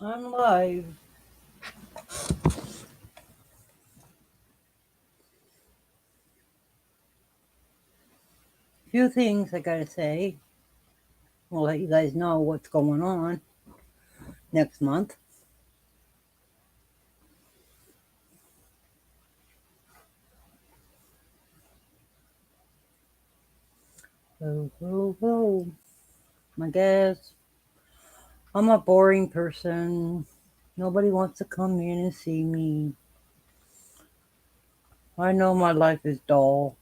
I'm live. Few things I gotta say. We'll let you guys know what's going on next month. Oh. I guess I'm a boring person. Nobody wants to come in and see me. I know my life is dull.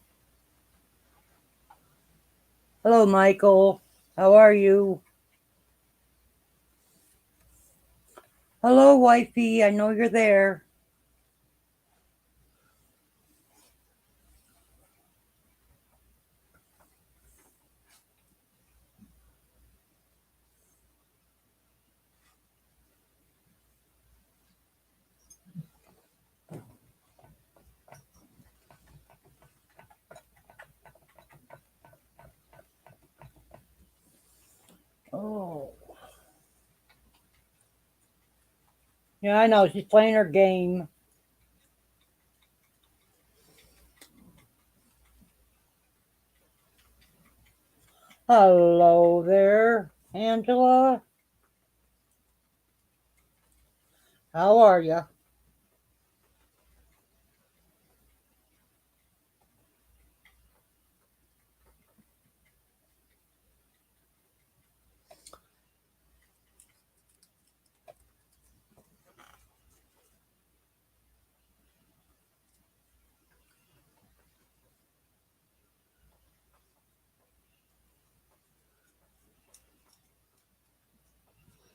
Hello, Michael. How are you? Hello, wifey. I know you're there. Oh. Yeah, I know. She's playing her game. Hello there, Angela. How are you?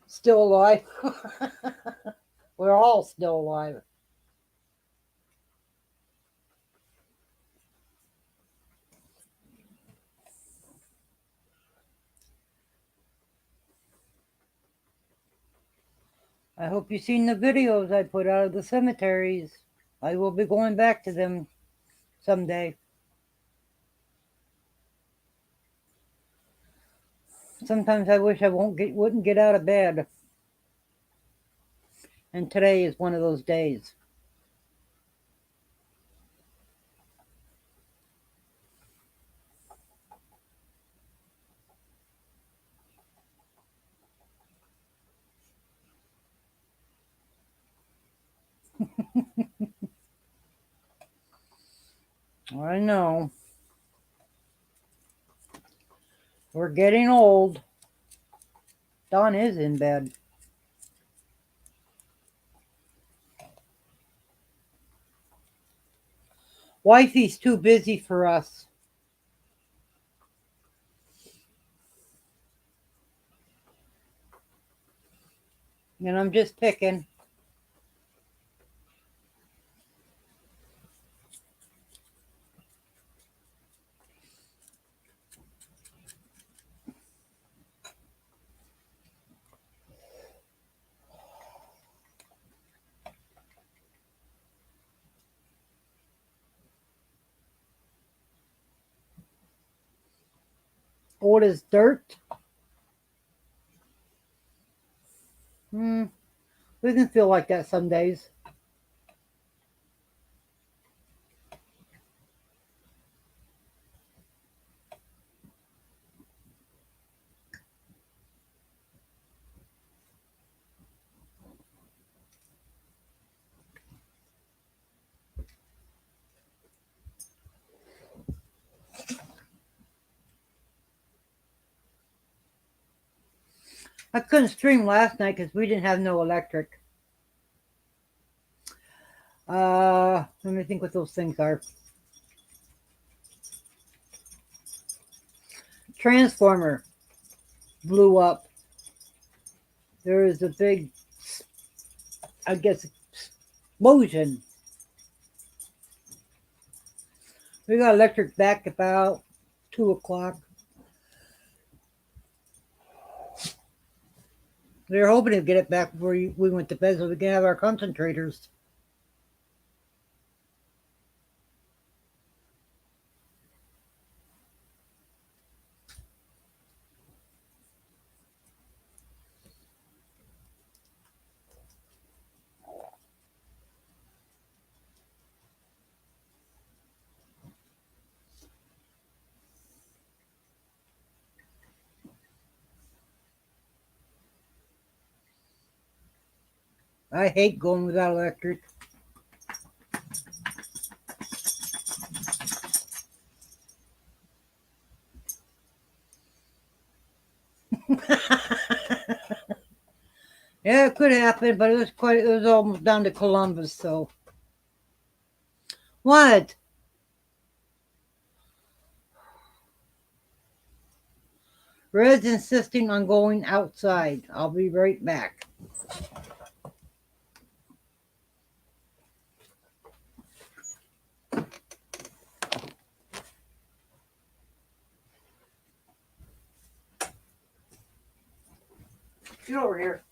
Still alive? We're all still alive. I hope you've seen the videos I put out of the cemeteries. I will be going back to them someday. Sometimes I wish I wouldn't get out of bed, and today is one of those days. I know. We're getting old. Don is in bed. Wifey's too busy for us, and I'm just picking. Old as dirt. Hmm. We can feel like that some days. I couldn't stream last night because we didn't have no electric. Let me think what those things are. Transformer blew up. There is a big, I guess, explosion. We got electric back about 2 o'clock. We were hoping to get it back before we went to bed so we can have our concentrators. I hate going without electric. Yeah, it could happen, but it was almost down to Columbus, so. What? Red's insisting on going outside. I'll be right back. Get over here.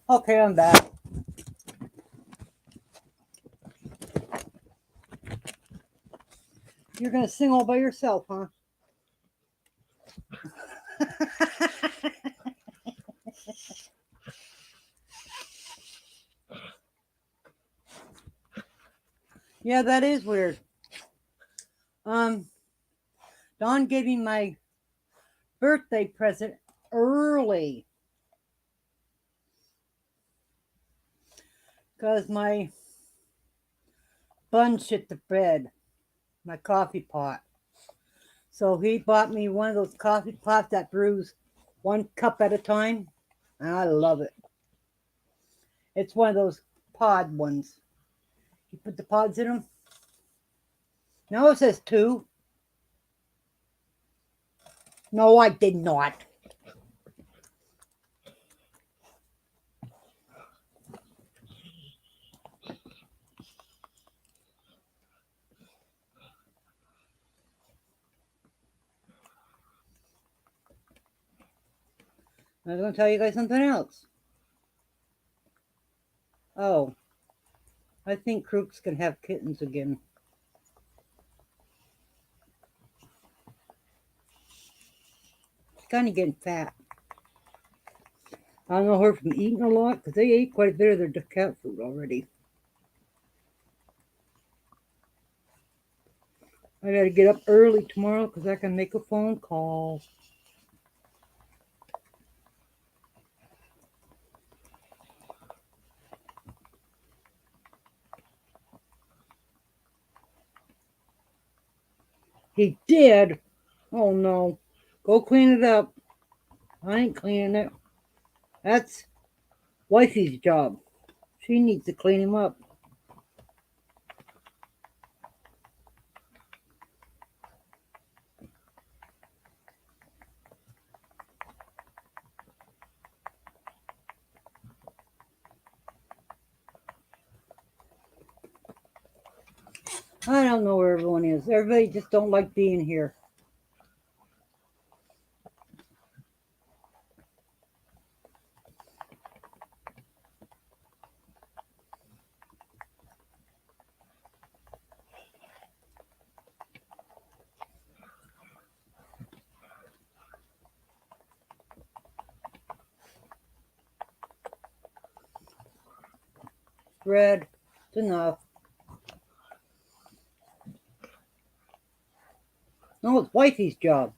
Okay, I'm back. You're gonna sing all by yourself, huh? Yeah, that is weird. Um, Don gave me my birthday present early because my bun shit the bed, my coffee pot. So he bought me one of those coffee pots that brews one cup at a time, and I love it. It's one of those pod ones. You put the pods in them. Now it says two. No, I did not. I was going to tell you guys something else. Oh, I think Crooks can have kittens again. kind of getting fat. I don't know her from eating a lot because they ate quite a bit of their cat food already. I got to get up early tomorrow because I can make a phone call. He did? Oh no. Go clean it up. I ain't cleaning it. That's wifey's job. She needs to clean him up. I don't know where everyone is. Everybody just don't like being here. Red, it's enough. No, it's wifey's job.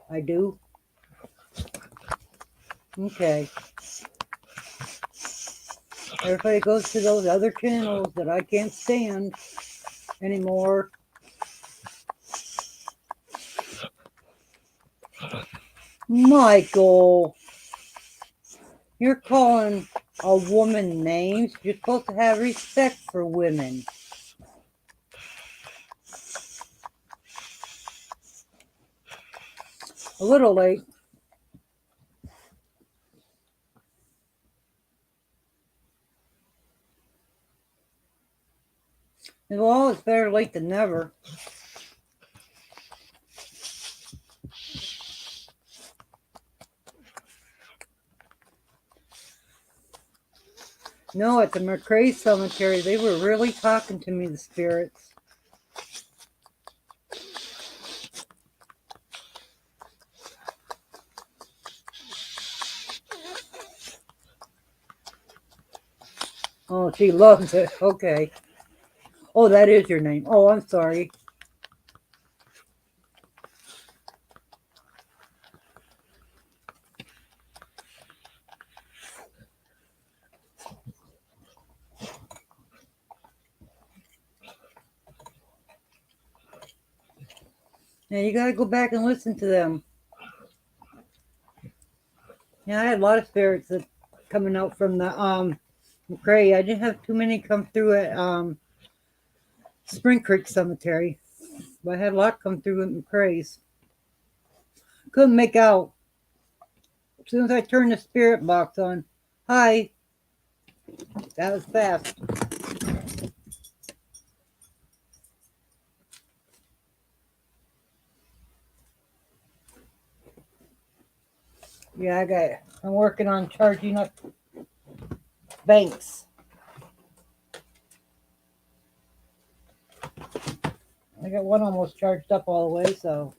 I do. Okay. Everybody goes to those other channels that I can't stand anymore. Michael, you're calling a woman names. You're supposed to have respect for women. A little late. Well, it's better late than never. No, at the McCrae Cemetery, they were really talking to me, the spirits. Oh, she loves it. Okay. Oh, that is your name. Oh, I'm sorry. Now you gotta go back and listen to them. Yeah, I had a lot of spirits that coming out from the McCrae. I didn't have too many come through at Spring Creek Cemetery, but I had a lot come through at McCrae's. Couldn't make out. As soon as I turned the spirit box on, hi. That was fast. Yeah, I'm working on charging up banks. I got one almost charged up all the way, so.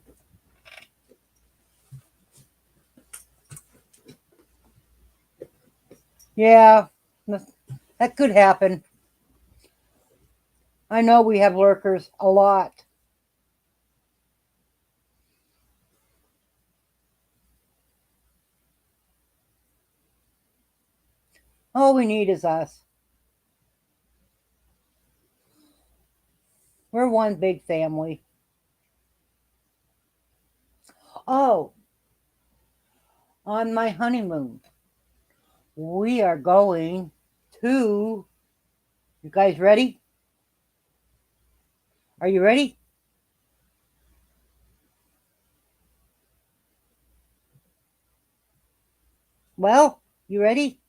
Yeah, that could happen. I know we have lurkers a lot. All we need is us. We're one big family. Oh, on my honeymoon, we are going to. You guys ready? Are you ready? Well, you ready?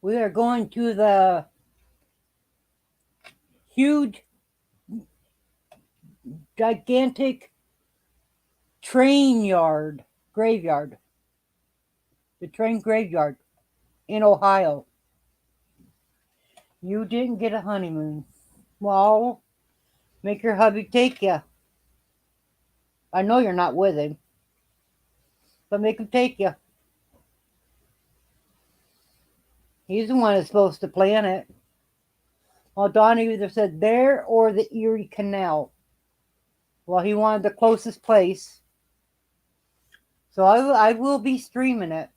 We are going to the huge, gigantic train yard, graveyard, the train graveyard in Ohio. You didn't get a honeymoon. Well, make your hubby take you. I know you're not with him, but make him take you. He's the one that's supposed to plan it. Well, Don either said there or the Erie Canal. Well, he wanted the closest place. So I will be streaming it.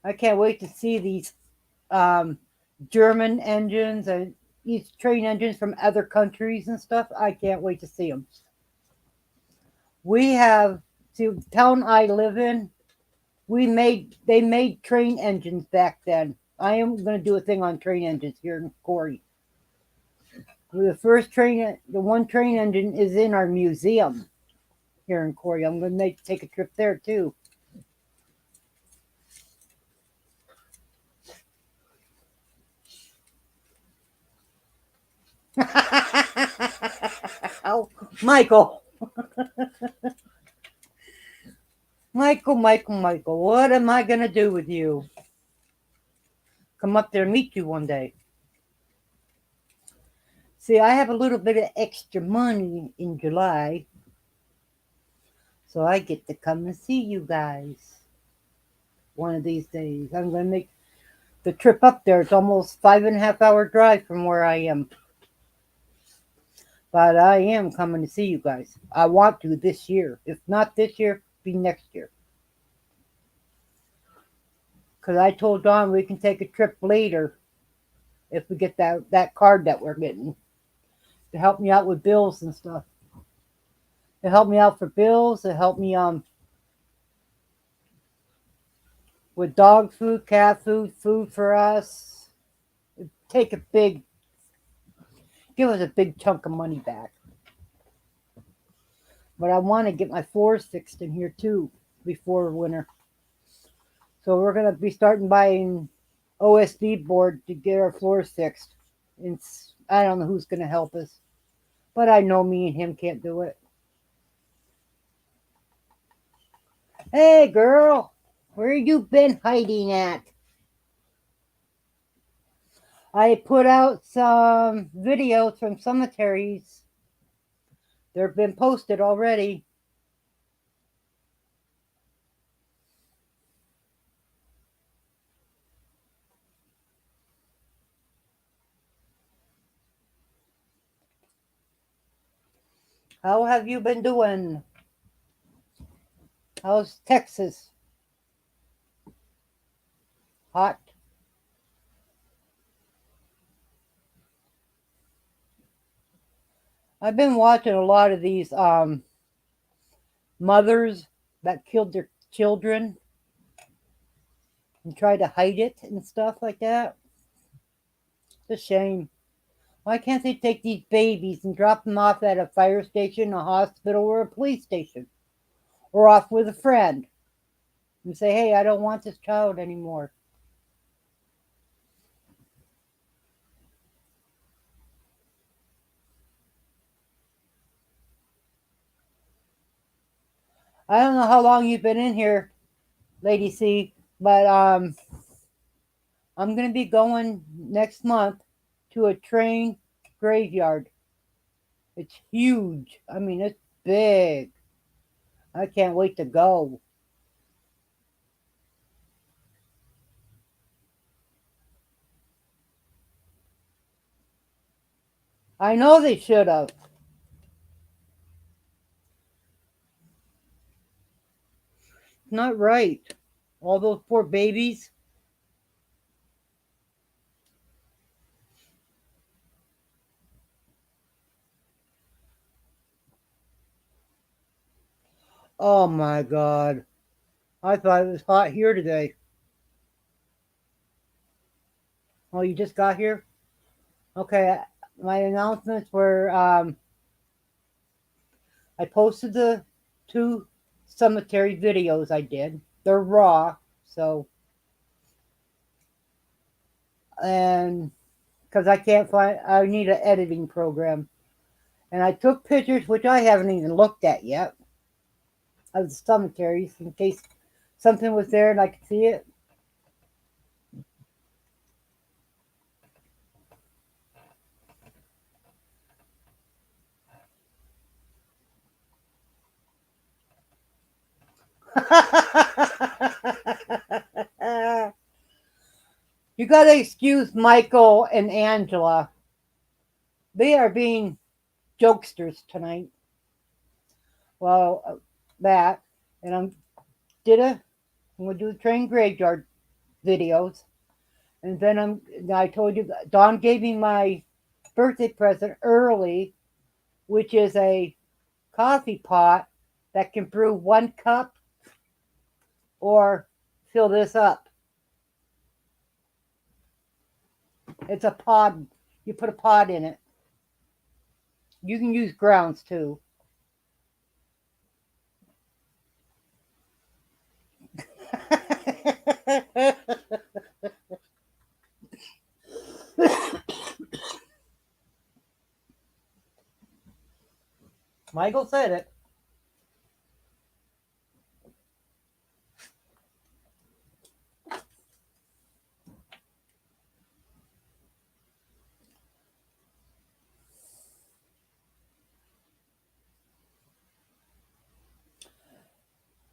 I can't wait to see these um, German engines and these train engines from other countries and stuff. I can't wait to see them. We have, see, the town I live in, they made train engines back then. I am going to do a thing on train engines here in Corey. The one train engine is in our museum here in Corey. I'm going to take a trip there too. Oh, Michael. Michael, what am I going to do with you? Come up there and meet you one day. See, I have a little bit of extra money in July, so I get to come and see you guys one of these days. I'm going to make the trip up there. It's almost 5.5 hour drive from where I am. But I am coming to see you guys. I want to this year. If not this year, be next year. Because I told Don we can take a trip later if we get that card that we're getting to help me out with bills and stuff. To help me out for bills, to help me with dog food, cat food, food for us. Take give us a big chunk of money back. But I want to get my floors fixed in here too before winter. So we're going to be starting buying OSB board to get our floors fixed. I don't know who's going to help us, but I know me and him can't do it. Hey, girl, where you been hiding at? I put out some videos from cemeteries. They've been posted already. How have you been doing? How's Texas? Hot? I've been watching a lot of these mothers that killed their children and tried to hide it and stuff like that. It's a shame. Why can't they take these babies and drop them off at a fire station, a hospital, or a police station? Or off with a friend and say, hey, I don't want this child anymore. I don't know how long you've been in here, Lady C, but I'm going to be going next month to a train graveyard. It's huge. I mean, it's big. I can't wait to go. I know they should have. Not right. All those poor babies. Oh my God. I thought it was hot here today. Oh, you just got here? Okay. My announcements were I posted the 2 cemetery videos I did. They're raw, so, and because I need an editing program. And I took pictures, which I haven't even looked at yet, of the cemeteries in case something was there and I could see it. You gotta excuse Michael and Angela. They are being jokesters tonight. Well, that, and I'm gonna do the train graveyard videos, and then I told you Dawn gave me my birthday present early, which is a coffee pot that can brew 1 cup or fill this up. It's a pod. You put a pod in it. You can use grounds too. Michael said it.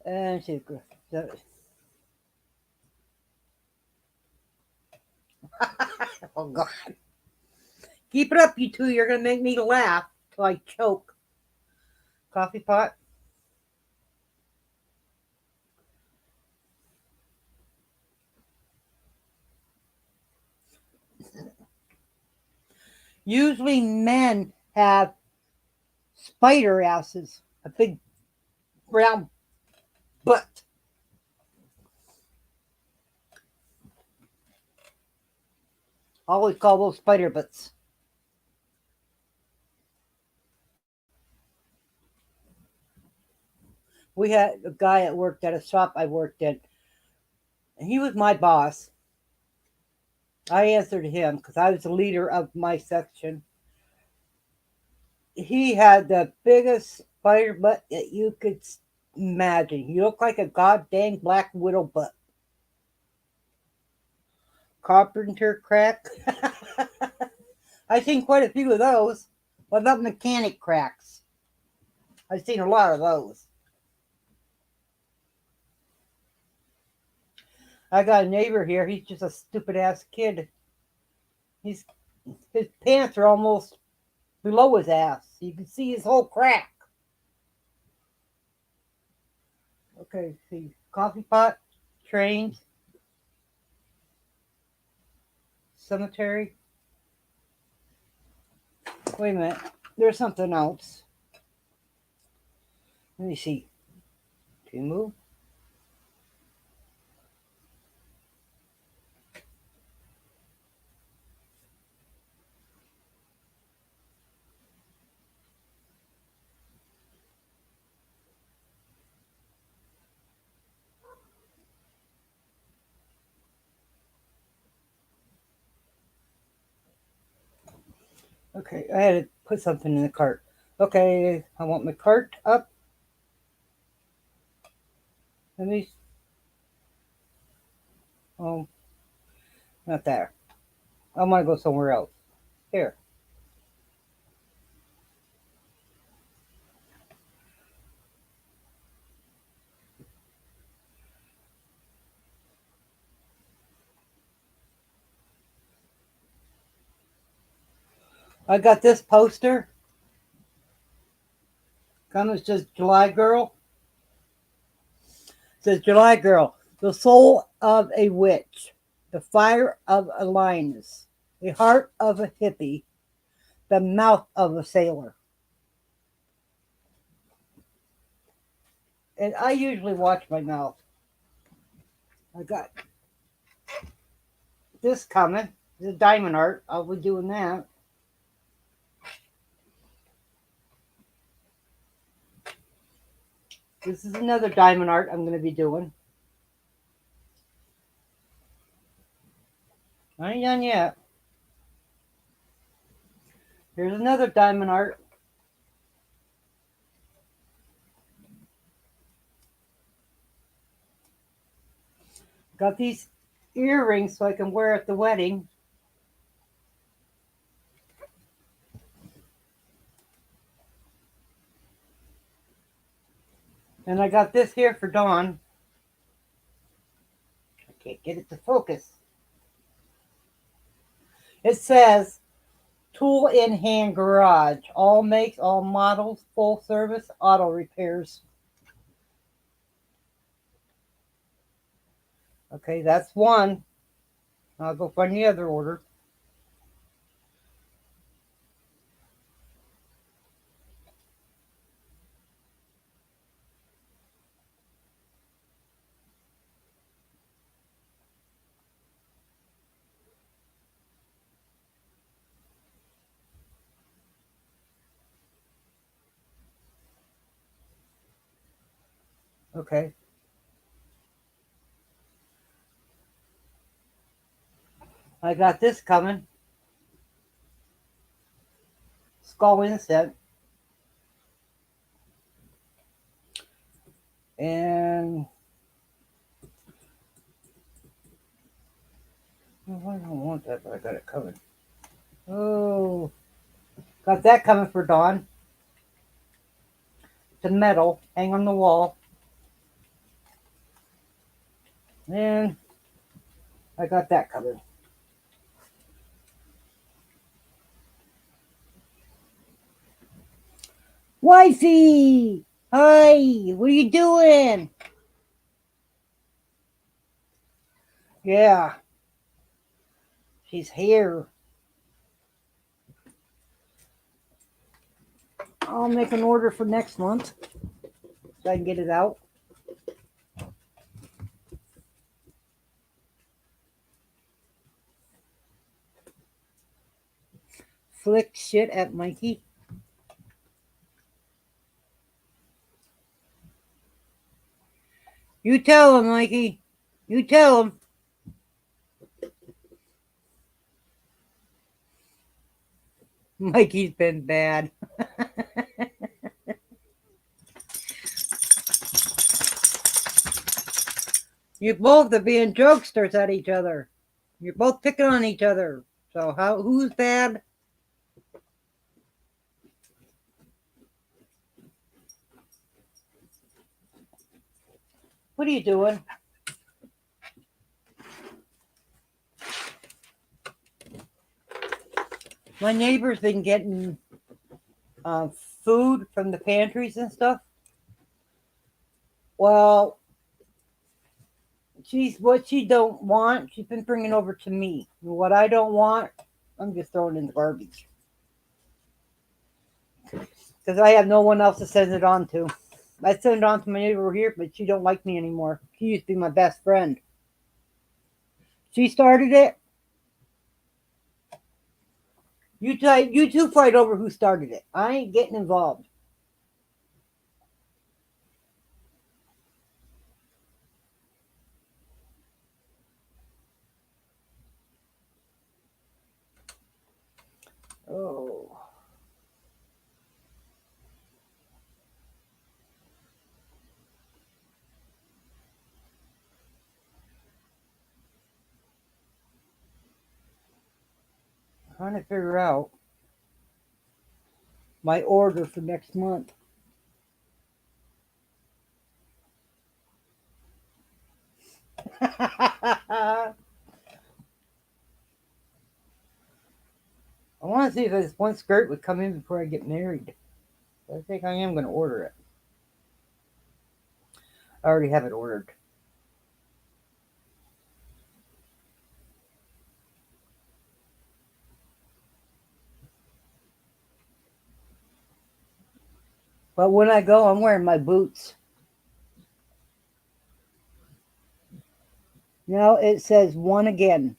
And she, oh God. Keep it up, you two. You're going to make me laugh till I choke. Coffee pot. Usually men have spider asses, a big round butt. I always call those spider butts. We had a guy that worked at a shop I worked at. He was my boss. I answered him because I was the leader of my section. He had the biggest spider butt that you could imagine. He looked like a goddamn black widow butt. Carpenter crack. I've seen quite a few of those. What about mechanic cracks? I've seen a lot of those. I got a neighbor here. He's just a stupid ass kid. His pants are almost below his ass. You can see his whole crack. Okay, see, coffee pot, trains, cemetery. Wait a minute. There's something else. Let me see. Can you move? Okay, I had to put something in the cart. Okay, I want my cart up. Let me. Oh, not there. I want to go somewhere else. Here. I got this poster. Comes says July Girl. It says July Girl, the soul of a witch, the fire of a lioness, the heart of a hippie, the mouth of a sailor. And I usually watch my mouth. I got this coming. The diamond art. I'll be doing that. This is another diamond art I'm going to be doing. I ain't done yet. Here's another diamond art. Got these earrings so I can wear at the wedding. And I got this here for Dawn. I can't get it to focus. It says Tool in Hand Garage. All makes, all models, full service auto repairs. Okay, that's one. I'll go find the other order. Okay. I got this coming. Skull Insect. And oh, I don't want that, but I got it coming. Oh, got that coming for Dawn. It's a metal, hang on the wall. And I got that coming. Wifey! Hi, what are you doing? Yeah, she's here. I'll make an order for next month so I can get it out. Flick shit at Mikey. You tell him, Mikey. You tell him. Mikey's been bad. You both are being jokesters at each other. You're both picking on each other. So who's bad? What are you doing? My neighbor's been getting food from the pantries and stuff. Well, what she don't want, she's been bringing over to me. What I don't want, I'm just throwing in the garbage because I have no one else to send it on to. I send it on to my neighbor here, but she don't like me anymore. She used to be my best friend. She started it. You two fight over who started it. I ain't getting involved. Oh. Trying to figure out my order for next month. I want to see if this one skirt would come in before I get married. I think I am going to order it. I already have it ordered. But when I go, I'm wearing my boots. No, it says one again.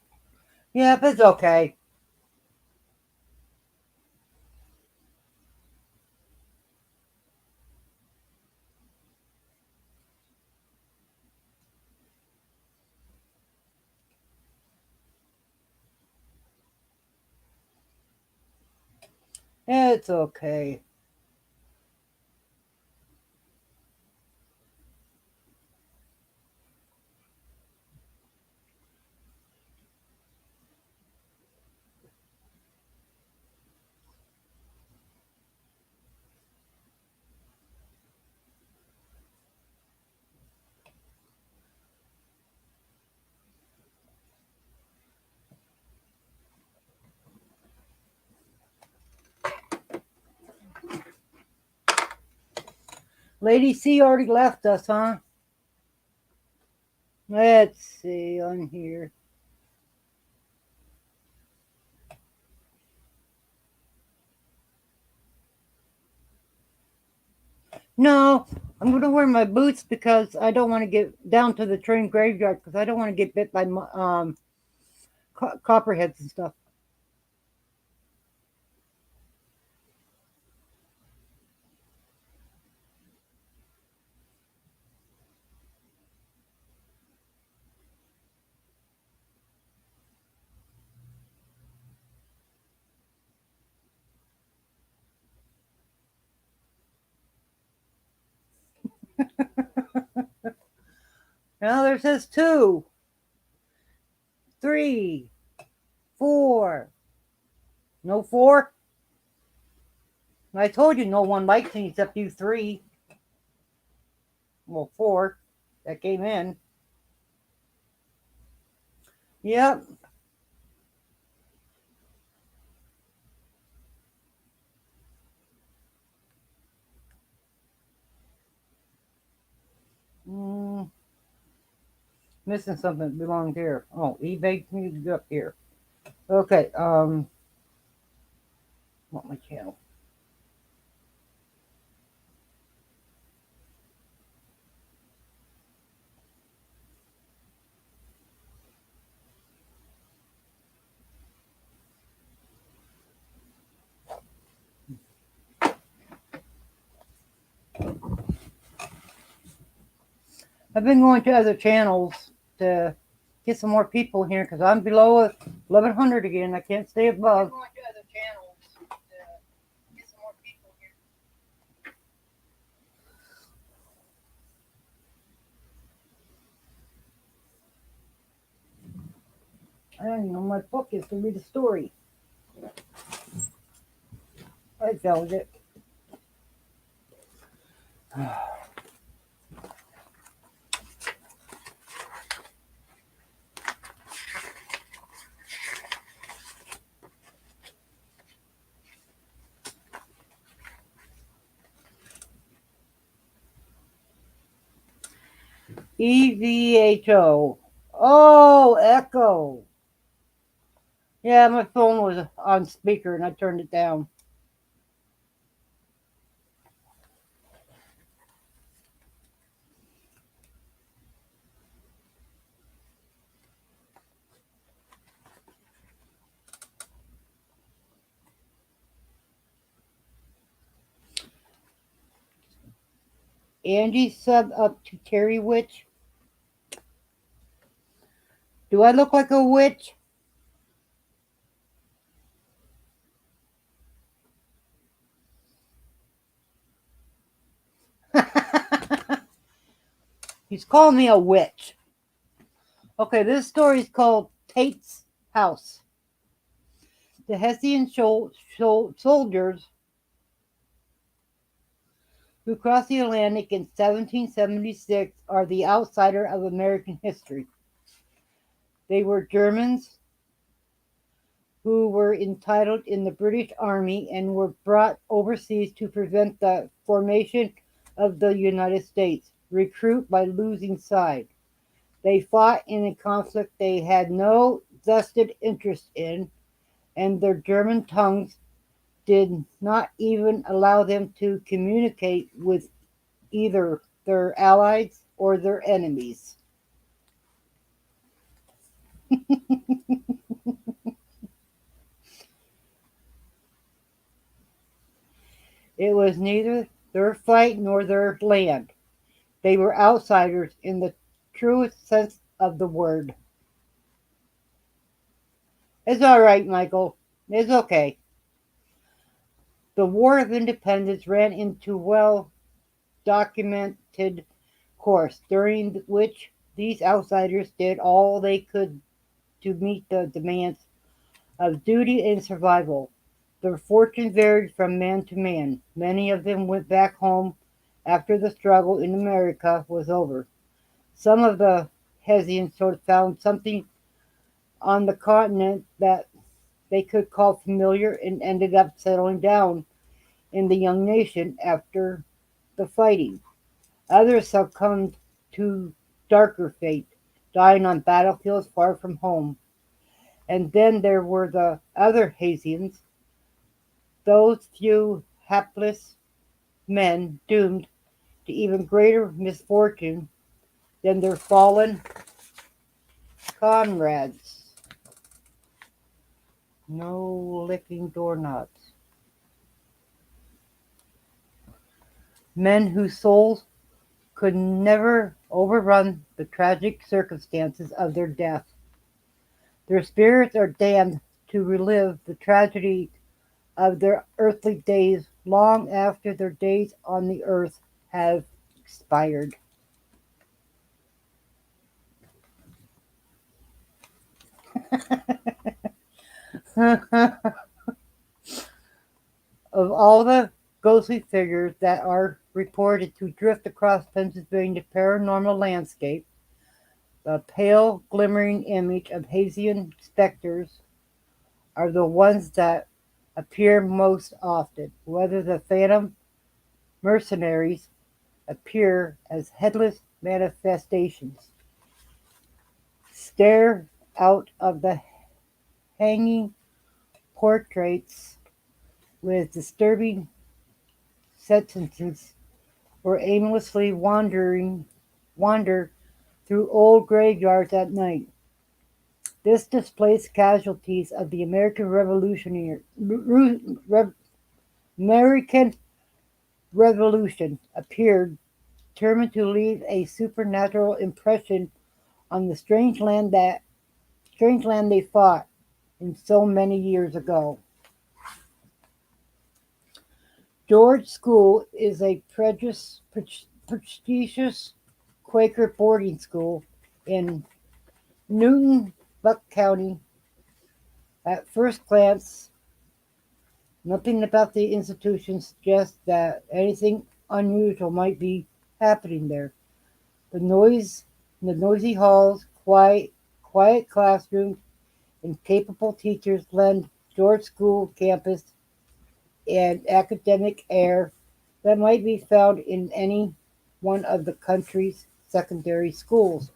Yep, it's okay. It's okay. Lady C already left us, huh? Let's see on here. No, I'm going to wear my boots because I don't want to get down to the train graveyard because I don't want to get bit by copperheads and stuff. Now there says 2, 3, 4. No 4? I told you no one likes me except you 3. Well, 4 that came in. Yep. Mm, missing something that belongs here. Oh, eBay needs to go up here. Okay. Want my channel? I've been going to other channels to get some more people here because I'm below 1100 again. I can't stay above. I don't even know my book is to read a story. I found it. EVHO. Oh, Echo. Yeah, my phone was on speaker and I turned it down. Angie sub up to Terry Witch. Do I look like a witch? He's calling me a witch. Okay, this story is called Tate's House. The Hessian soldiers who crossed the Atlantic in 1776 are the outsider of American history. They were Germans who were entitled in the British Army and were brought overseas to prevent the formation of the United States. Recruit by losing side. They fought in a conflict they had no vested interest in, and their German tongues did not even allow them to communicate with either their allies or their enemies. It was neither their fight nor their land. They were outsiders in the truest sense of the word. It's all right, Michael. It's okay. The War of Independence ran into well documented course, during which these outsiders did all they could to meet the demands of duty and survival. Their fortune varied from man to man. Many of them went back home after the struggle in America was over. Some of the Hessians found something on the continent that they could call familiar and ended up settling down in the young nation after the fighting. Others succumbed to darker fate, dying on battlefields far from home. And then there were the other Haitians, those few hapless men doomed to even greater misfortune than their fallen comrades. No licking doorknobs. Men whose souls could never overrun the tragic circumstances of their death. Their spirits are damned to relive the tragedy of their earthly days long after their days on the earth have expired. Of all the ghostly figures that are reported to drift across Pennsylvania's paranormal landscape, the pale, glimmering image of Haitian specters are the ones that appear most often, whether the phantom mercenaries appear as headless manifestations, stare out of the hanging portraits with disturbing sentences, or aimlessly wander through old graveyards at night. This displays casualties of the American Revolution appeared, determined to leave a supernatural impression on the strange land they fought in so many years ago. George School is a prestigious Quaker boarding school in Newton, Buck County. At first glance, nothing about the institution suggests that anything unusual might be happening there. The noisy halls, quiet classrooms, and capable teachers lend George School campus an academic air that might be found in any one of the country's secondary schools.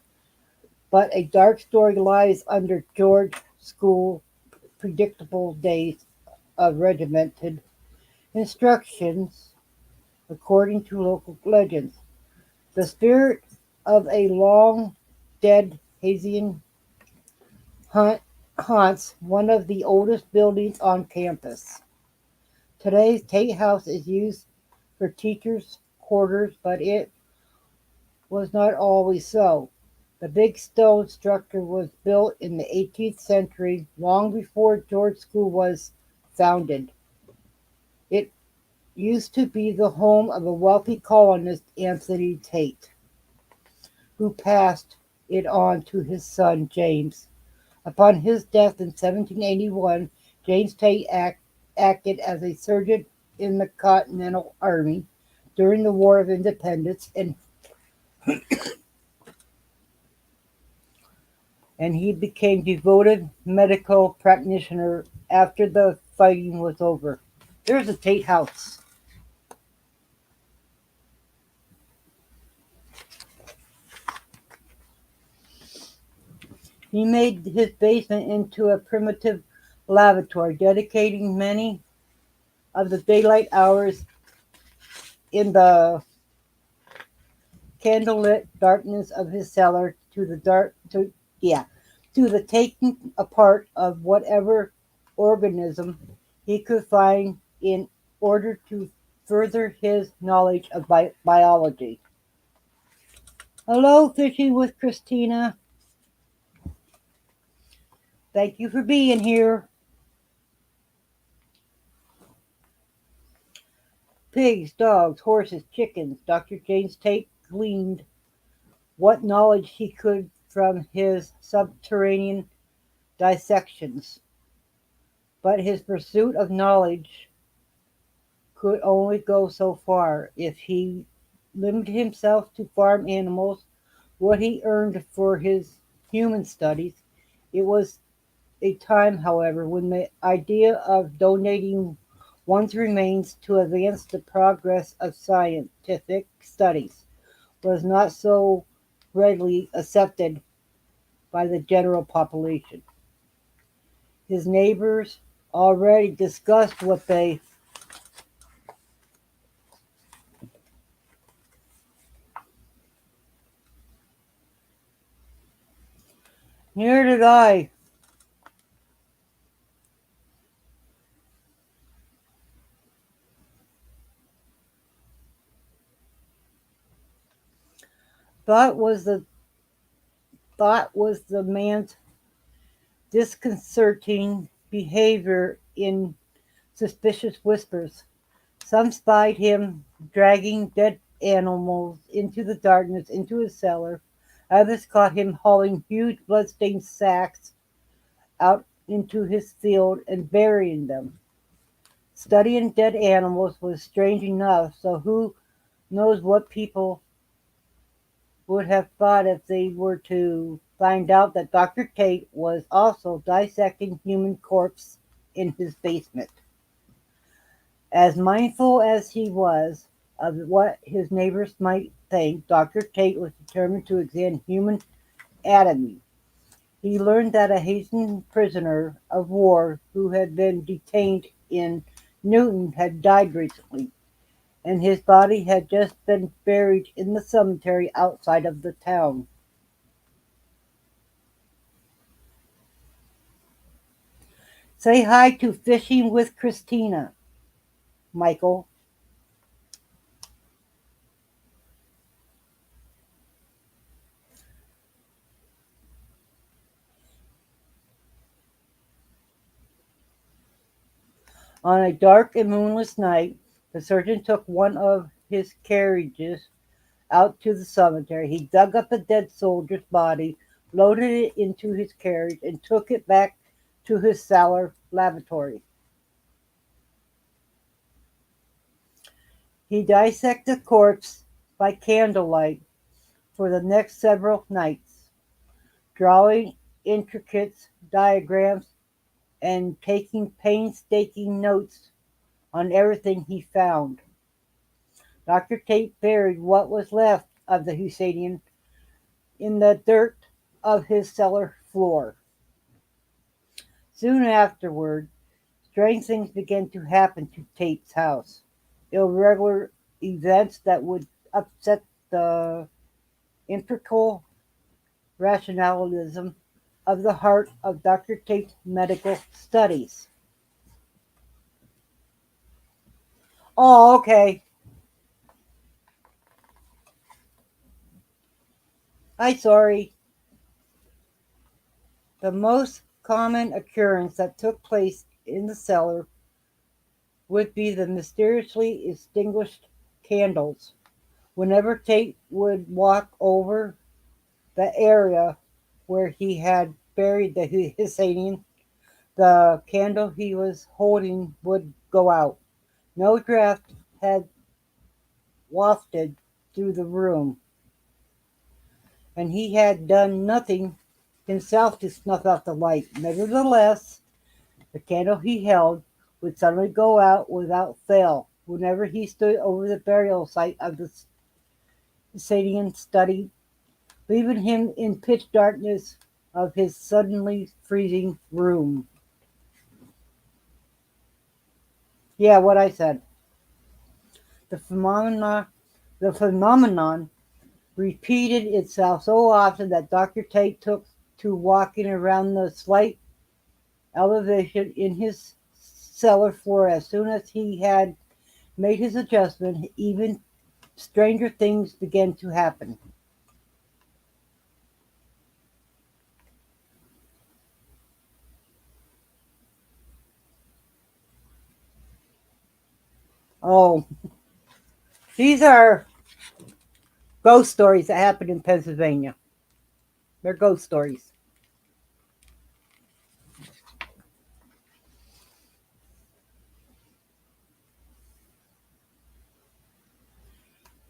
But a dark story lies under George School predictable days of regimented instructions, according to local legends. The spirit of a long dead Haitian haunts one of the oldest buildings on campus. Today's Tate House is used for teachers' quarters, but it was not always so. The big stone structure was built in the 18th century, long before George School was founded. It used to be the home of a wealthy colonist, Anthony Tate, who passed it on to his son, James. Upon his death in 1781, James Tate acted as a surgeon in the Continental Army during the War of Independence, and he became devoted medical practitioner after the fighting was over. There's a Tate House. He made his basement into a primitive lavatory, dedicating many of the daylight hours in the candlelit darkness of his cellar to the taking apart of whatever organism he could find in order to further his knowledge of biology. Hello, Fishing with Christina. Thank you for being here. Pigs, dogs, horses, chickens. Dr. James Tate gleaned what knowledge he could from his subterranean dissections. But his pursuit of knowledge could only go so far. If he limited himself to farm animals, what he earned for his human studies, it was a time, however, when the idea of donating one's remains to advance the progress of scientific studies was not so readily accepted by the general population. His neighbors already discussed what they near did I thought was the man's disconcerting behavior in suspicious whispers. Some spied him dragging dead animals into the darkness into his cellar. Others caught him hauling huge blood-stained sacks out into his field and burying them. Studying dead animals was strange enough, so who knows what people would have thought if they were to find out that Dr. Tate was also dissecting human corpses in his basement. As mindful as he was of what his neighbors might think, Dr. Tate was determined to examine human anatomy. He learned that a Haitian prisoner of war who had been detained in Newton had died recently, and his body had just been buried in the cemetery outside of the town. Say hi to Fishing with Christina, Michael. On a dark and moonless night, the surgeon took one of his carriages out to the cemetery. He dug up the dead soldier's body, loaded it into his carriage, and took it back to his cellar lavatory. He dissected the corpse by candlelight for the next several nights, drawing intricate diagrams and taking painstaking notes on everything he found. Dr. Tate buried what was left of the Husseinian in the dirt of his cellar floor. Soon afterward, strange things began to happen to Tate's house. Irregular events that would upset the empirical rationalism of the heart of Dr. Tate's medical studies. Oh, okay. I'm sorry. The most common occurrence that took place in the cellar would be the mysteriously extinguished candles. Whenever Tate would walk over the area where he had buried the Husseinian, the candle he was holding would go out. No draft had wafted through the room, and he had done nothing himself to snuff out the light. Nevertheless, the candle he held would suddenly go out without fail whenever he stood over the burial site of the Sadian study, leaving him in pitch darkness of his suddenly freezing room. Yeah, what I said. The phenomenon repeated itself so often that Dr. Tate took to walking around the slight elevation in his cellar floor. As soon as he had made his adjustment, even stranger things began to happen. Oh, these are ghost stories that happened in Pennsylvania. They're ghost stories.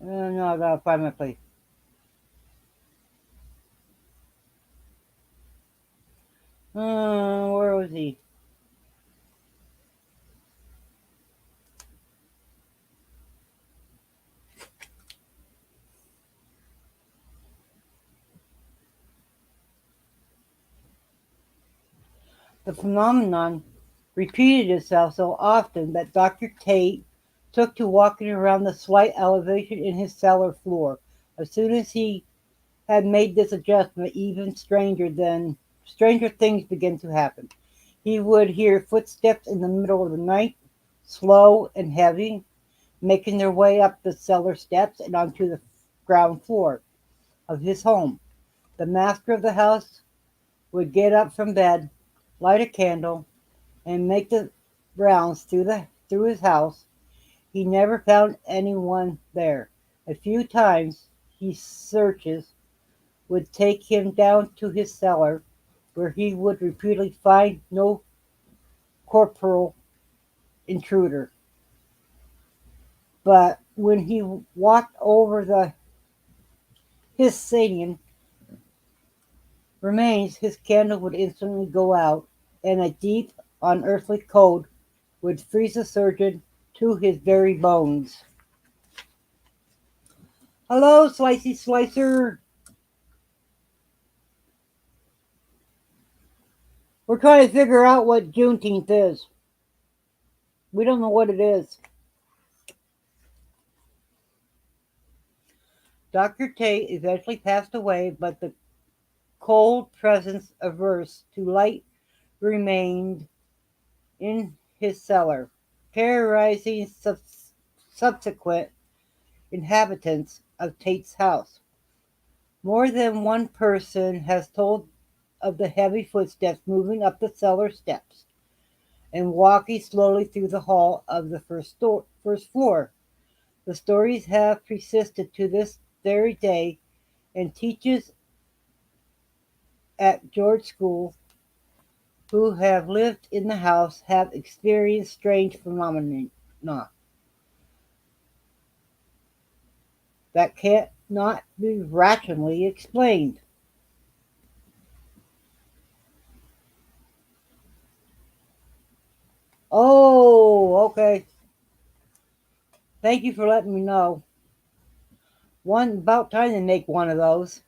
No, I gotta find my place. Where was he? The phenomenon repeated itself so often that Dr. Tate took to walking around the slight elevation in his cellar floor. As soon as he had made this adjustment, even stranger things began to happen. He would hear footsteps in the middle of the night, slow and heavy, making their way up the cellar steps and onto the ground floor of his home. The master of the house would get up from bed, light a candle, and make the rounds through his house. He never found anyone there. A few times his searches would take him down to his cellar, where he would repeatedly find no corporeal intruder. But when he walked over the Hissadian remains, his candle would instantly go out, and a deep, unearthly cold would freeze the surgeon to his very bones. Hello, Slicey Slicer. We're trying to figure out what Juneteenth is. We don't know what it is. Dr. Tate eventually passed away, but the cold presence averse to light remained in his cellar, terrorizing subsequent inhabitants of Tate's house. More than one person has told of the heavy footsteps moving up the cellar steps and walking slowly through the hall of the first floor. The stories have persisted to this very day, and teachers at George School who have lived in the house have experienced strange phenomena that cannot be rationally explained. Oh, okay. Thank you for letting me know. About time to make one of those.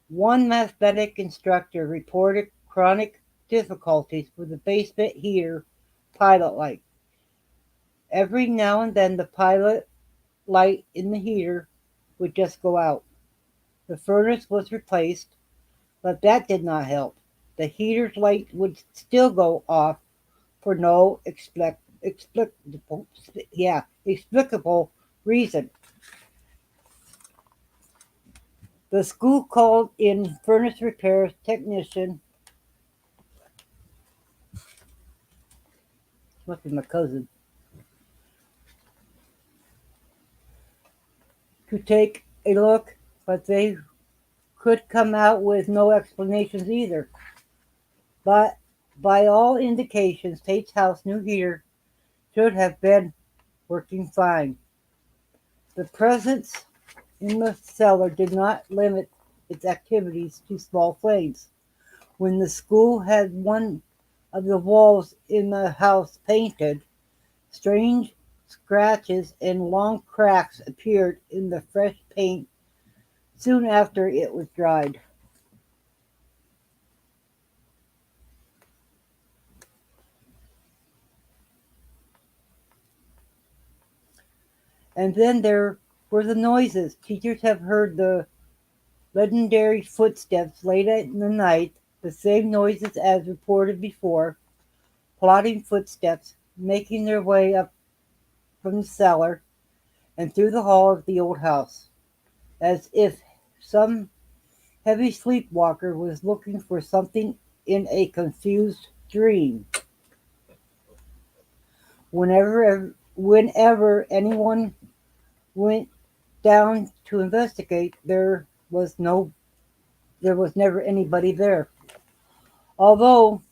One mathematic instructor reported chronic difficulties with the basement heater pilot light. Every now and then the pilot light in the heater would just go out. The furnace was replaced, but that did not help. The heater's light would still go off for no explicable reason. The school called in furnace repair technician, must be my cousin, to take a look, but they could come out with no explanations either. But by all indications, Tate's house new heater should have been working fine. The presence in the cellar did not limit its activities to small flames. When the school had one of the walls in the house painted, strange scratches and long cracks appeared in the fresh paint soon after it was dried. And then there were the noises. Teachers have heard the legendary footsteps late in the night, the same noises as reported before, plodding footsteps making their way up from the cellar and through the hall of the old house, as if some heavy sleepwalker was looking for something in a confused dream. Whenever anyone went down to investigate, there was never anybody there. Although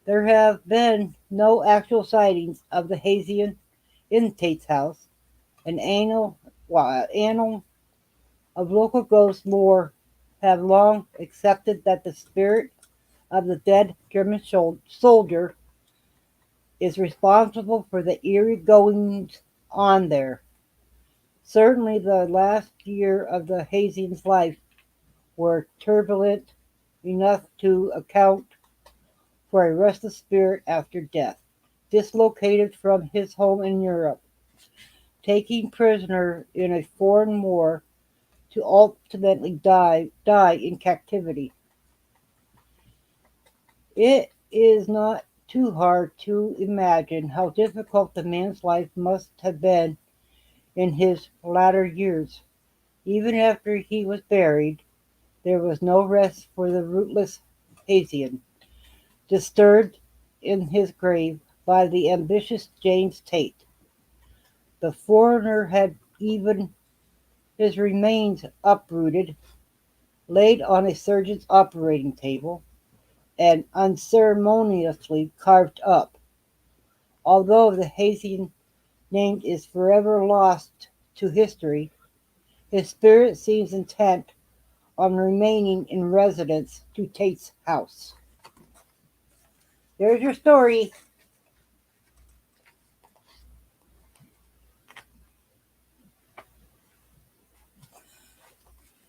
there have been no actual sightings of the Hazian in Tate's house, an annal of local ghost lore have long accepted that the spirit of the dead German soldier is responsible for the eerie goings on there. Certainly, the last year of the Hazian's life were turbulent enough to account for a restless spirit after death, dislocated from his home in Europe, taken prisoner in a foreign war to ultimately die in captivity. It is not too hard to imagine how difficult the man's life must have been in his latter years. Even after he was buried, there was no rest for the rootless Hessian, disturbed in his grave by the ambitious James Tate. The foreigner had even his remains uprooted, laid on a surgeon's operating table, and unceremoniously carved up. Although the Hessian name is forever lost to history, his spirit seems intent on remaining in residence to Tate's house. There's your story.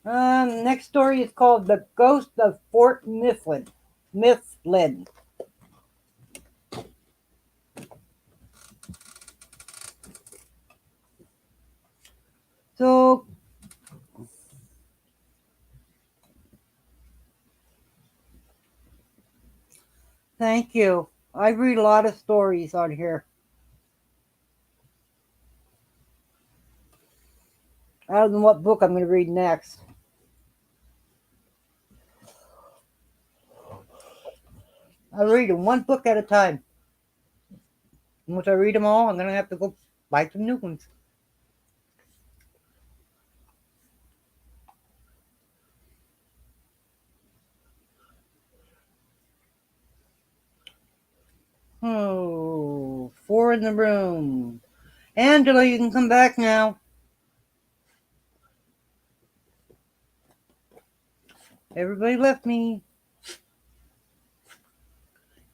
Next story is called The Ghost of Fort Mifflin. Mifflin. So, thank you. I read a lot of stories on here. I don't know what book I'm going to read next. I read them one book at a time. And once I read them all, I'm going to have to go buy some new ones. Oh, four in the room. Angela, you can come back now. Everybody left me.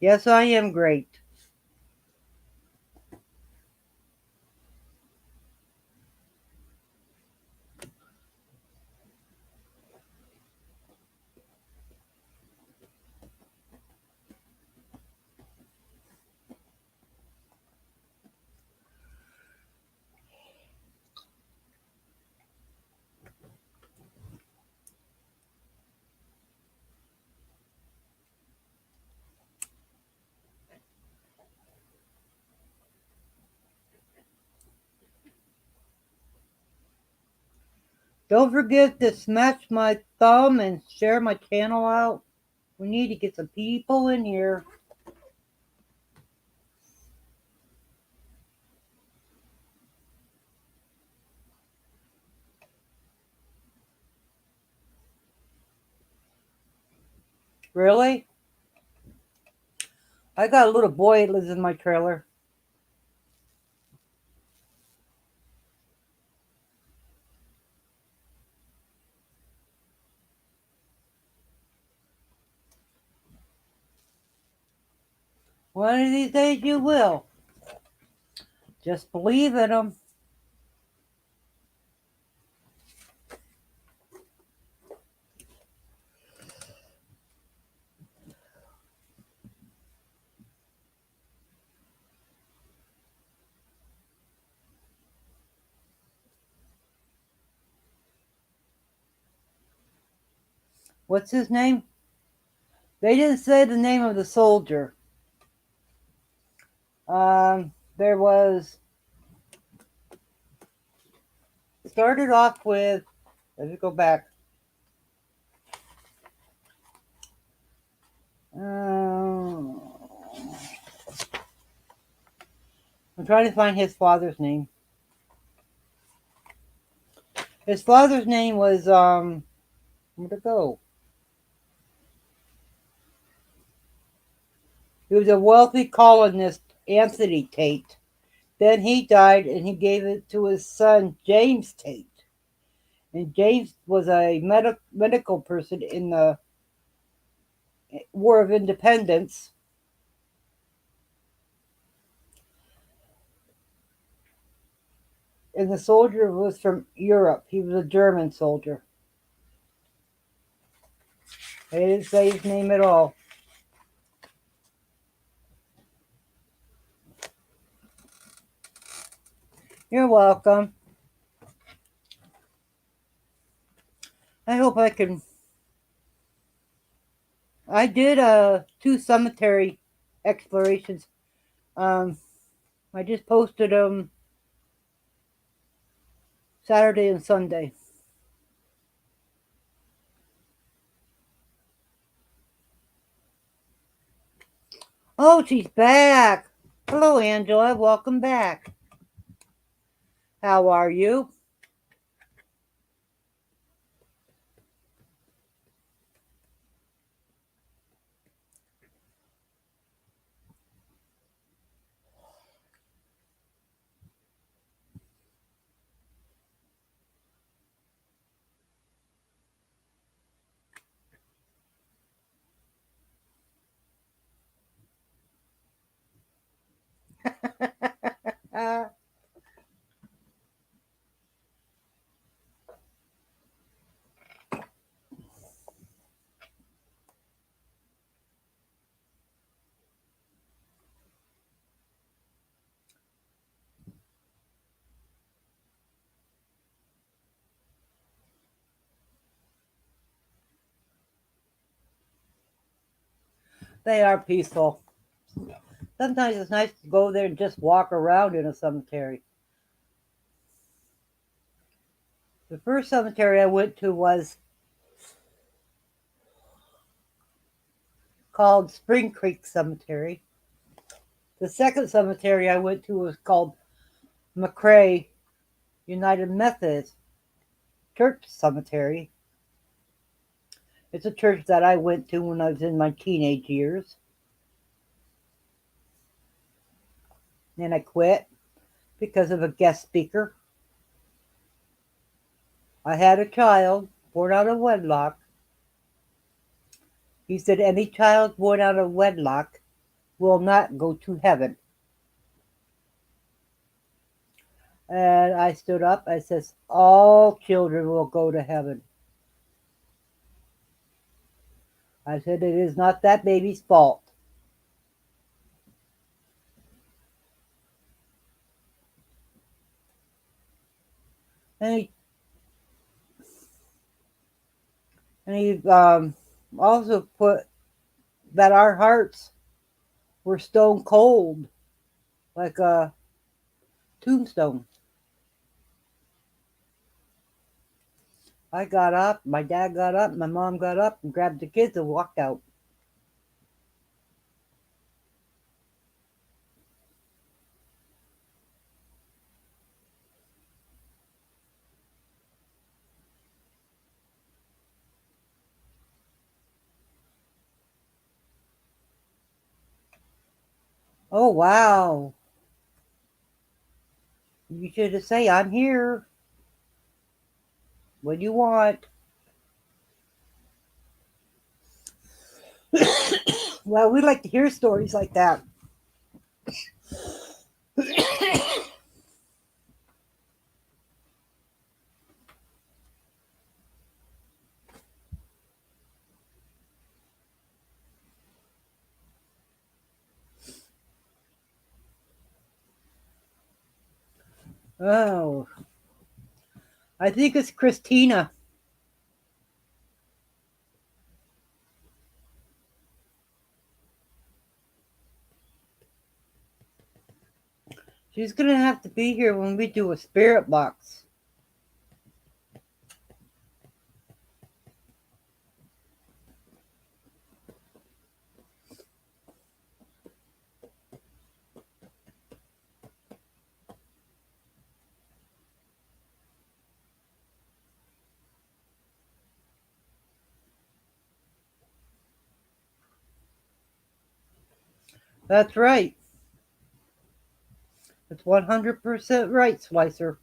Yes, I am great. Don't forget to smash my thumb and share my channel out. We need to get some people in here. Really? I got a little boy that lives in my trailer. One of these days you will. Just believe in them. What's his name? They didn't say the name of the soldier. There was started off with. Let me go back. Um, I'm trying to find his father's name. His father's name was where'd it go? He was a wealthy colonist, Anthony Tate. Then he died, and he gave it to his son James Tate. And James was a medical person in the War of Independence. And the soldier was from Europe. He was a German soldier. They didn't say his name at all. You're welcome. I hope I can. I did 2 cemetery explorations. Um, I just posted them Saturday and Sunday. Oh, she's back. Hello, Angela. Welcome back. How are you? They are peaceful. Sometimes it's nice to go there and just walk around in a cemetery. The first cemetery I went to was called Spring Creek Cemetery. The second cemetery I went to was called McRae United Methodist Church Cemetery. It's a church that I went to when I was in my teenage years. And I quit because of a guest speaker. I had a child born out of wedlock. He said any child born out of wedlock will not go to heaven. And I stood up. I says, all children will go to heaven. I said, it is not that baby's fault. And he also put that our hearts were stone cold, like a tombstone. I got up, my dad got up, my mom got up and grabbed the kids and walked out. Oh, wow. You should have said, I'm here. What do you want? Well, we like to hear stories like that. Oh, I think it's Christina. She's going to have to be here when we do a spirit box. That's right. It's 100% right, Slicer.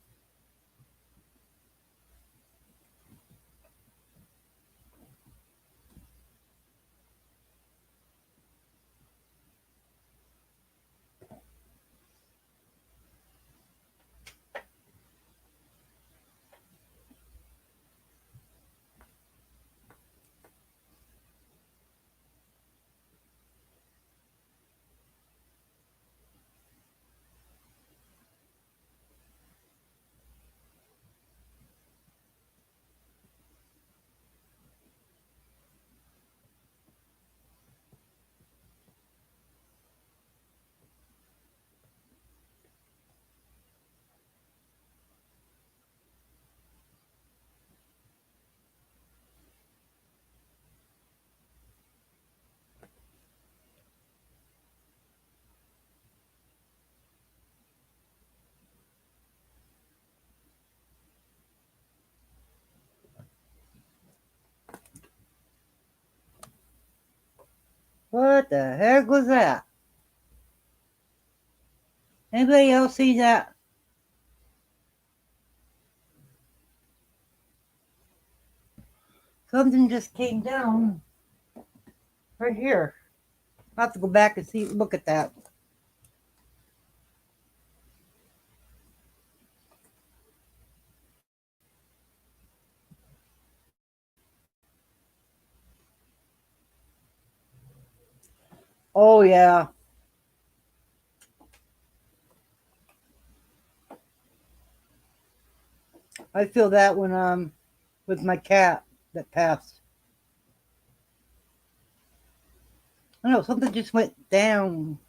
What the heck was that? Anybody else see that? Something just came down right here. I'll have to go back and see. Look at that. Oh yeah, I feel that when with my cat that passed. I don't know, something just went down.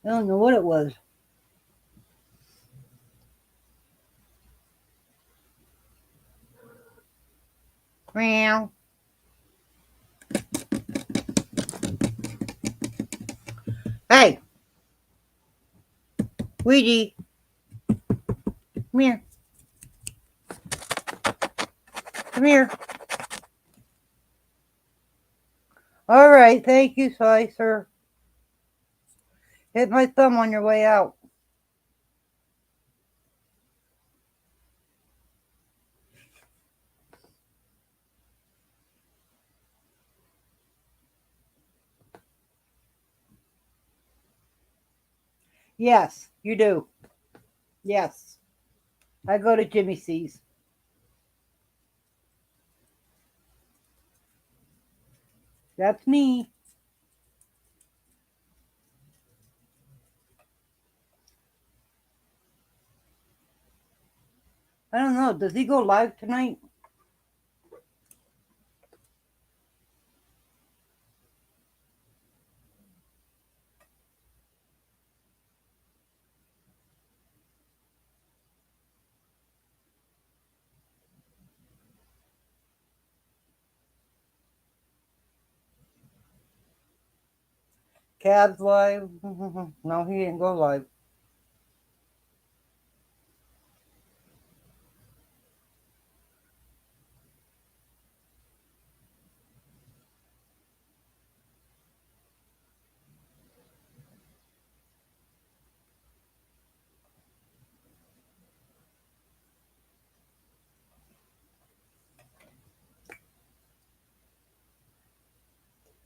I don't know what it was. Meow. Hey, Ouija, come here. Come here. All right, thank you, Slicer. Hit my thumb on your way out. Yes, you do. Yes. I go to Jimmy C's. That's me. I don't know. Does he go live tonight? Cabs live? No, he didn't go live.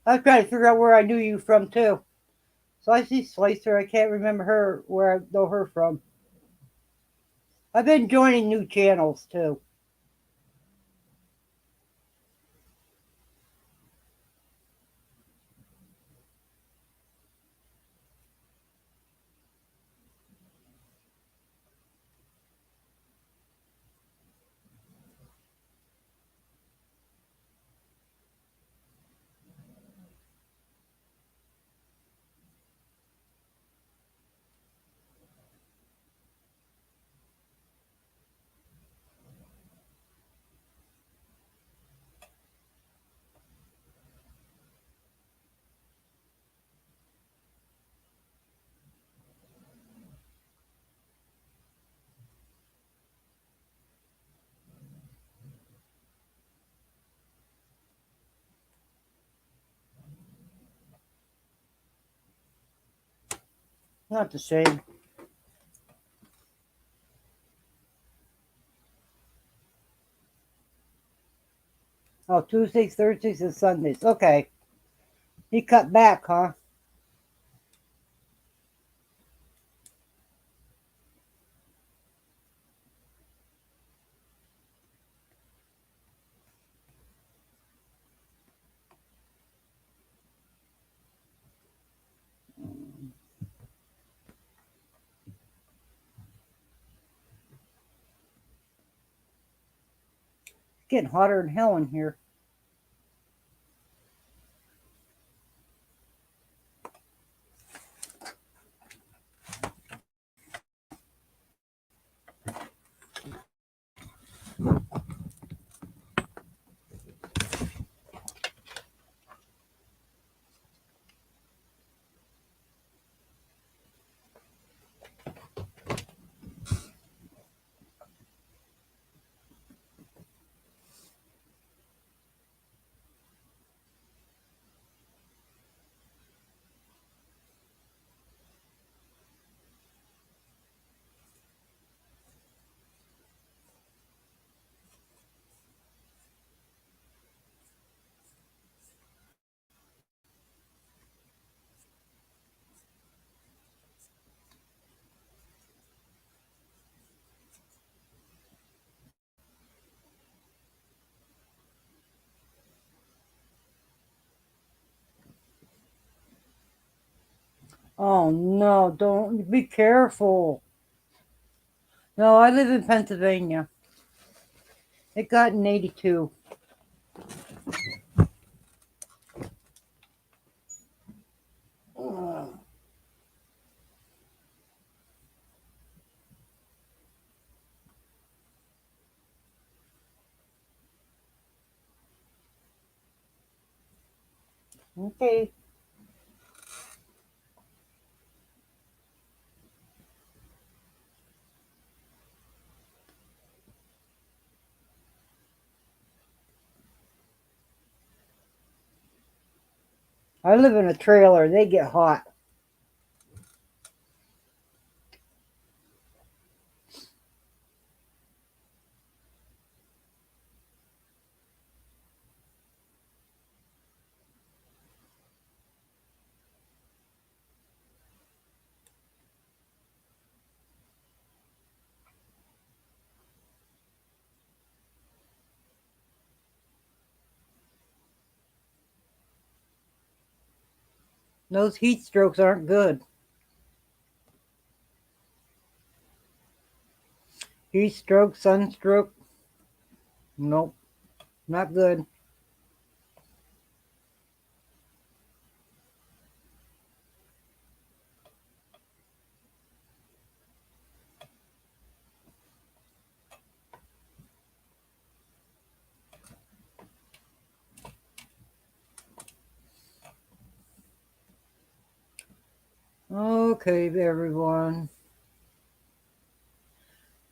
I was trying to figure out where I knew you from too. So I see Slicer. I can't remember her where I know her from. I've been joining new channels too. Not the same. Oh, Tuesdays, Thursdays, and Sundays. Okay. He cut back, huh? It's getting hotter than hell in here. Oh no, don't be careful. No, I live in Pennsylvania. It got in 82. Ugh. Okay. I live in a trailer. They get hot. Those heat strokes aren't good. Heat stroke, sunstroke. Nope, not good. Okay, everyone.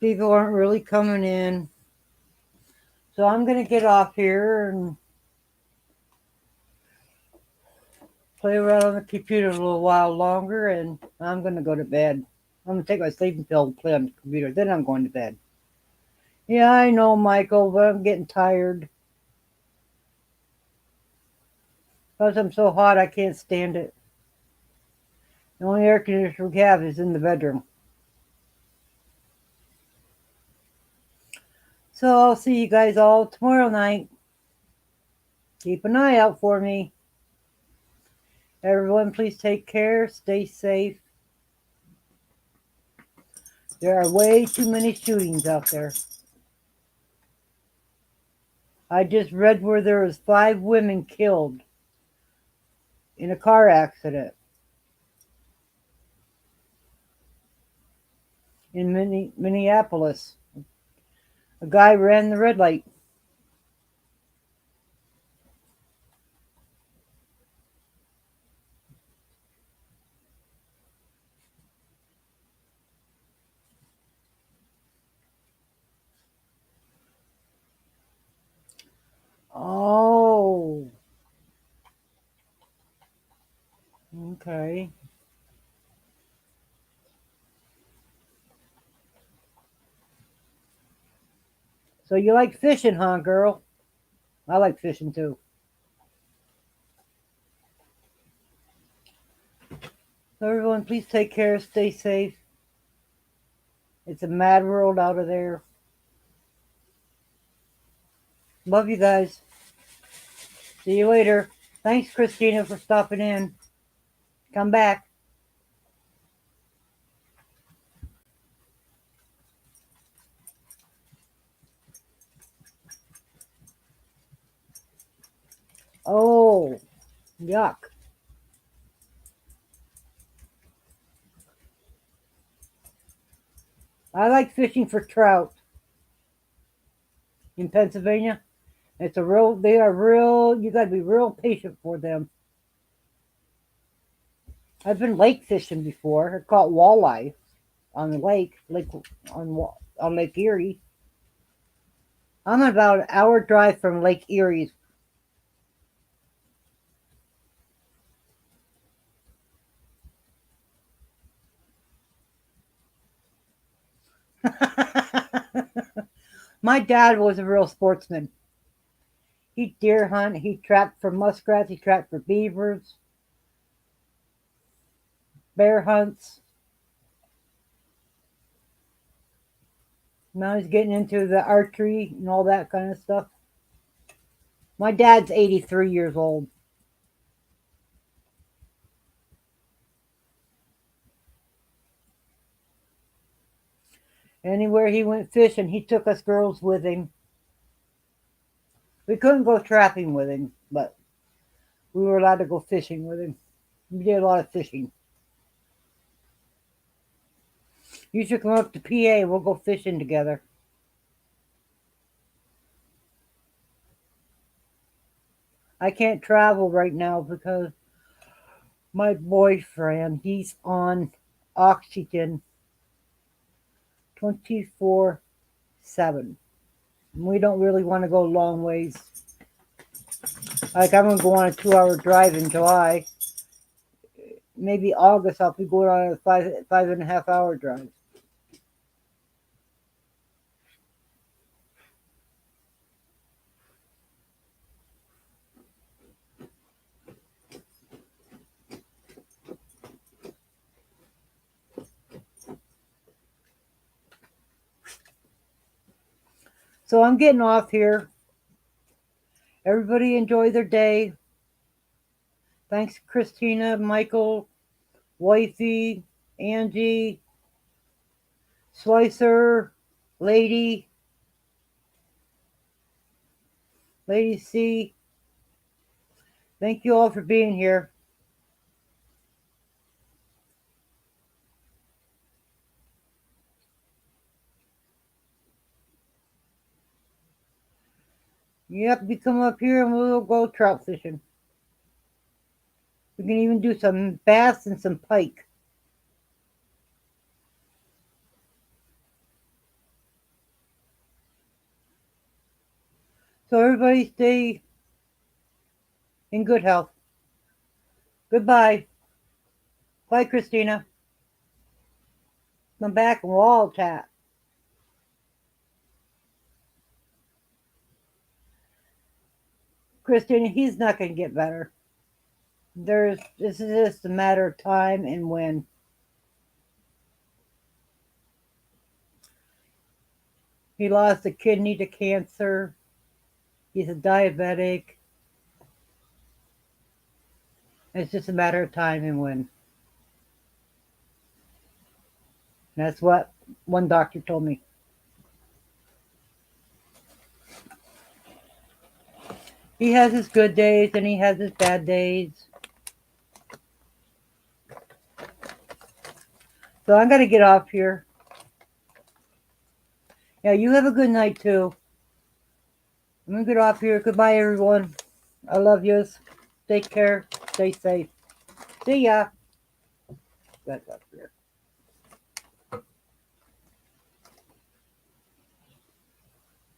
People aren't really coming in. So I'm going to get off here and play around on the computer a little while longer, and I'm going to go to bed. I'm going to take my sleeping pill and play on the computer. Then I'm going to bed. Yeah, I know, Michael, but I'm getting tired. Because I'm so hot, I can't stand it. The only air conditioner we have is in the bedroom. So I'll see you guys all tomorrow night. Keep an eye out for me. Everyone, please take care. Stay safe. There are way too many shootings out there. I just read where there was 5 women killed in a car accident in Minneapolis. A guy ran the red light. Oh, okay. So you like fishing, huh, girl? I like fishing too. So everyone, please take care. Stay safe. It's a mad world out of there. Love you guys. See you later. Thanks, Christina, for stopping in. Come back. Oh, yuck. I like fishing for trout in Pennsylvania. They are real, you gotta be real patient for them. I've been lake fishing before. I caught walleye on the on Lake Erie. I'm about an hour drive from Lake Erie. My dad was a real sportsman. He deer hunt, he trapped for muskrats, he trapped for beavers, bear hunts. Now he's getting into the archery and all that kind of stuff. My dad's 83 years old. Anywhere he went fishing, he took us girls with him. We couldn't go trapping with him, but we were allowed to go fishing with him. We did a lot of fishing. You should come up to PA. We'll go fishing together. I can't travel right now because my boyfriend, he's on oxygen 24/7. We don't really want to go long ways. Like I'm gonna go on a 2-hour drive in July. Maybe August I'll be going on a five and a half hour drive. So I'm getting off here. Everybody enjoy their day. Thanks, Christina, Michael, Wifey, Angie, Slicer, Lady, Lady C. Thank you all for being here. Yep, you come up here and we'll go trout fishing. We can even do some bass and some pike. So everybody stay in good health. Goodbye. Bye, Christina. Come back and we'll all chat. Christina, he's not going to get better. This is just a matter of time and when. He lost a kidney to cancer. He's a diabetic. It's just a matter of time and when. That's what one doctor told me. He has his good days and he has his bad days. So I'm going to get off here. Yeah, you have a good night too. I'm going to get off here. Goodbye, everyone. I love yous. Take care. Stay safe. See ya. That's up here.